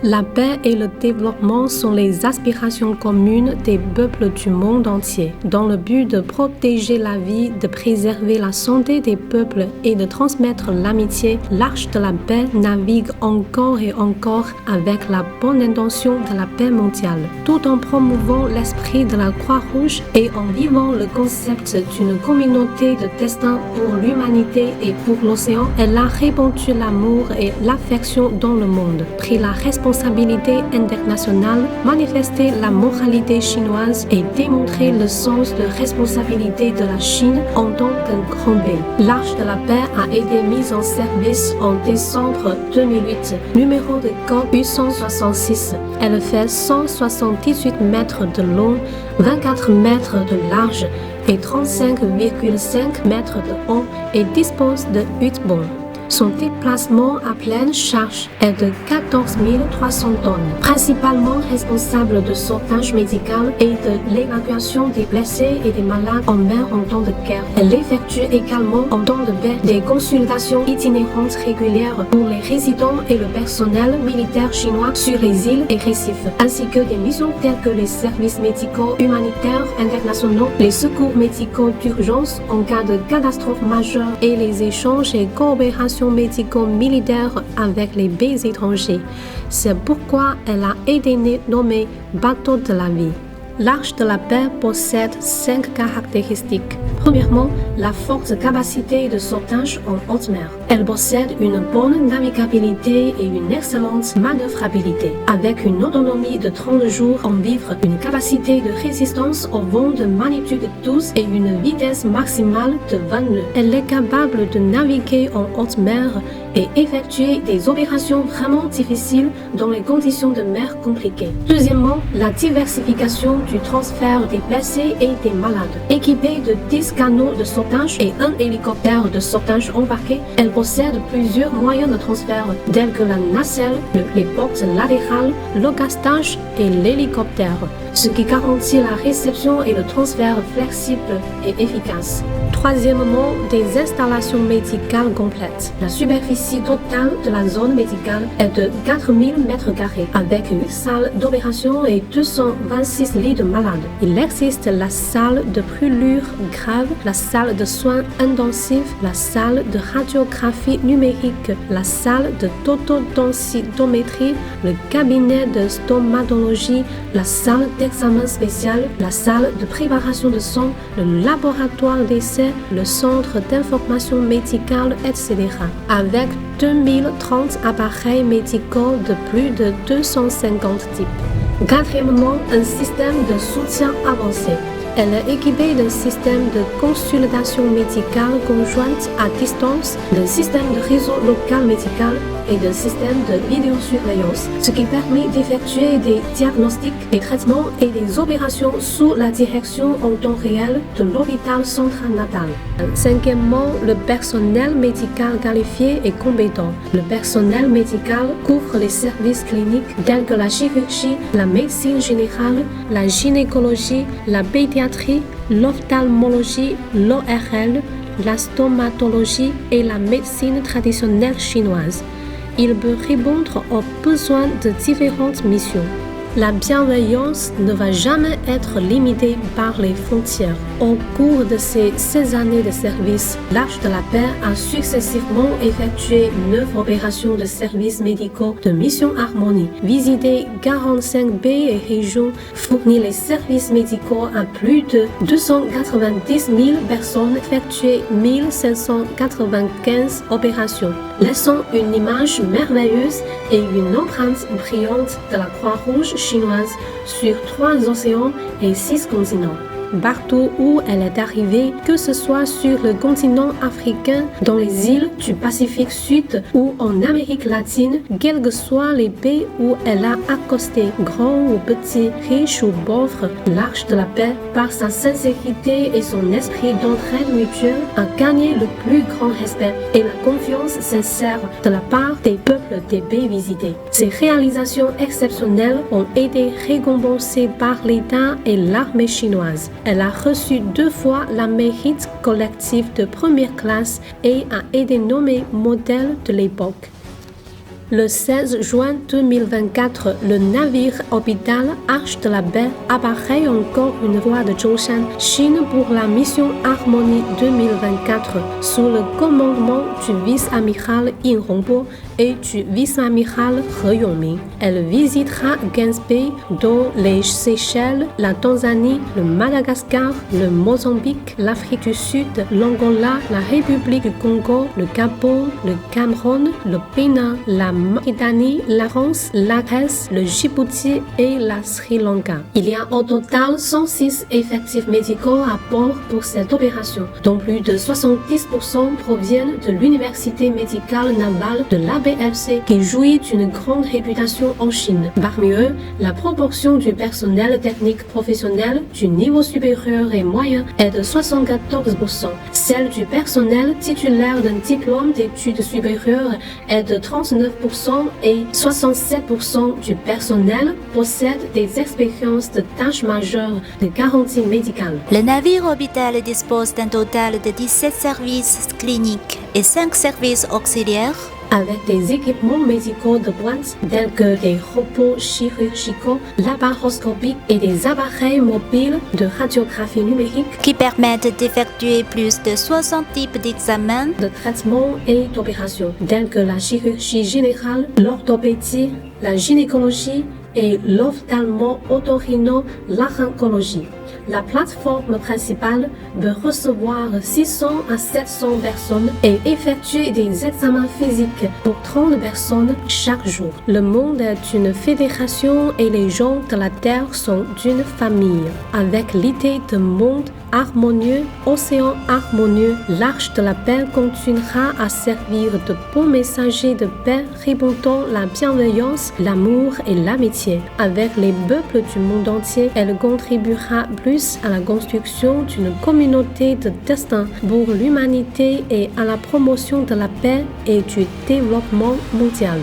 La paix et le développement sont les aspirations communes des peuples du monde entier. Dans le but de protéger la vie, de préserver la santé des peuples et de transmettre l'amitié, l'Arche de la paix navigue encore et encore avec la bonne intention de la paix mondiale. Tout en promouvant l'esprit de la Croix-Rouge et en vivant le concept d'une communauté de destin pour l'humanité et pour l'océan, elle a répandu l'amour et l'affection dans le monde, pris la responsabilité internationale, manifester la moralité chinoise et démontrer le sens de responsabilité de la Chine en tant qu'un grand pays. L'Arche de la paix a été mise en service en décembre 2008, numéro de code 866. Elle fait 178 mètres de long, 24 mètres de large et 35,5 mètres de haut et dispose de 8 ponts. Son déplacement à pleine charge est de 14 300 tonnes, principalement responsable de sauvetage médical et de l'évacuation des blessés et des malades en mer en temps de guerre. Elle effectue également en temps de paix des consultations itinérantes régulières pour les résidents et le personnel militaire chinois sur les îles et récifs, ainsi que des missions telles que les services médicaux humanitaires internationaux, les secours médicaux d'urgence en cas de catastrophe majeure et les échanges et coopérations médico-militaires avec les pays étrangers. C'est pourquoi elle a été nommée bateau de la vie. L'Arche de la paix possède 5 caractéristiques. Premièrement, la forte capacité de sauvetage en haute mer. Elle possède une bonne navigabilité et une excellente manœuvrabilité, avec une autonomie de 30 jours en vivre, une capacité de résistance au vent de magnitude 12 et une vitesse maximale de 20 nœuds. Elle est capable de naviguer en haute mer et effectuer des opérations vraiment difficiles dans les conditions de mer compliquées. Deuxièmement, la diversification du transfert des blessés et des malades. Équipée de 10 canots de sauvetage et un hélicoptère de sauvetage embarqué, elle possède plusieurs moyens de transfert tels que la nacelle, les portes latérales, le gastage et l'hélicoptère, ce qui garantit la réception et le transfert flexible et efficace. Troisièmement, des installations médicales complètes. La superficie totale de la zone médicale est de 4000 m², avec 8 salles d'opération et 226 lits de malades. Il existe la salle de brûlure grave, la salle de soins intensifs, la salle de radiographie numérique, la salle de totodensitométrie, le cabinet de stomatologie, la salle d'examen spécial, la salle de préparation de sang, le laboratoire d'essai, le centre d'information médicale, etc. avec 2030 appareils médicaux de plus de 250 types. Quatrièmement, un système de soutien avancé. Elle est équipée d'un système de consultation médicale conjointe à distance, d'un système de réseau local médical et d'un système de vidéosurveillance, ce qui permet d'effectuer des diagnostics, des traitements et des opérations sous la direction en temps réel de l'hôpital central natal. Cinquièmement, le personnel médical qualifié et compétent. Le personnel médical couvre les services cliniques tels que la chirurgie, la médecine générale, la gynécologie, la pédiatrie, l'ophtalmologie, l'ORL, la stomatologie et la médecine traditionnelle chinoise. Il peut répondre aux besoins de différentes missions. La bienveillance ne va jamais être limitée par les frontières. Au cours de ces 16 années de service, l'Arche de la paix a successivement effectué 9 opérations de services médicaux de Mission Harmonie, visité 45 pays et régions, fourni les services médicaux à plus de 290 000 personnes, effectué 1595 opérations, laissant une image merveilleuse et une empreinte brillante de la Croix-Rouge chinoise sur 3 océans et 6 continents. Partout où elle est arrivée, que ce soit sur le continent africain, dans les îles du Pacifique Sud ou en Amérique latine, quels que soient les pays où elle a accosté, grands ou petits, riches ou pauvres, l'Arche de la paix, par sa sincérité et son esprit d'entraide mutuelle, a gagné le plus grand respect et la confiance sincère de la part des peuples des pays visités. Ses réalisations exceptionnelles ont été récompensées par l'État et l'armée chinoise. Elle a reçu 2 fois la mérite collective de première classe et a été nommée modèle de l'époque. Le 16 juin 2024, le navire orbital Arche de la Paix apparaît encore une fois de Zhoushan, Chine pour la mission Harmonie 2024 sous le commandement du vice-amiral Yin Hongbo et du vice-amiral He Yongming. Elle visitera 15 pays dont les Seychelles, la Tanzanie, le Madagascar, le Mozambique, l'Afrique du Sud, l'Angola, la République du Congo, le Gabon, le Cameroun, le Bénin, la Mauritanie, la France, la Grèce, le Djibouti et la Sri Lanka. Il y a au total 106 effectifs médicaux à bord pour cette opération, dont plus de 70% proviennent de l'Université médicale navale de l'ABLC qui jouit d'une grande réputation en Chine. Parmi eux, la proportion du personnel technique professionnel du niveau supérieur et moyen est de 74%. Celle du personnel titulaire d'un diplôme d'études supérieures est de 39% et 67% du personnel possède des expériences de tâches majeures de garantie médicale. Le navire orbital dispose d'un total de 17 services cliniques et 5 services auxiliaires, avec des équipements médicaux de pointe tels que des robots chirurgicaux, laparoscopiques et des appareils mobiles de radiographie numérique qui permettent d'effectuer plus de 60 types d'examens, de traitements et d'opérations tels que la chirurgie générale, l'orthopédie, la gynécologie et l'ophtalmo-otorino-laryngologie. La plateforme principale peut recevoir 600 à 700 personnes et effectuer des examens physiques pour 30 personnes chaque jour. Le monde est une fédération et les gens de la Terre sont d'une famille. Avec l'idée de monde harmonieux, océan harmonieux, l'Arche de la Paix continuera à servir de bon messager de paix, répandant la bienveillance, l'amour et l'amitié. Avec les peuples du monde entier, elle contribuera plus à la construction d'une communauté de destin pour l'humanité et à la promotion de la paix et du développement mondial.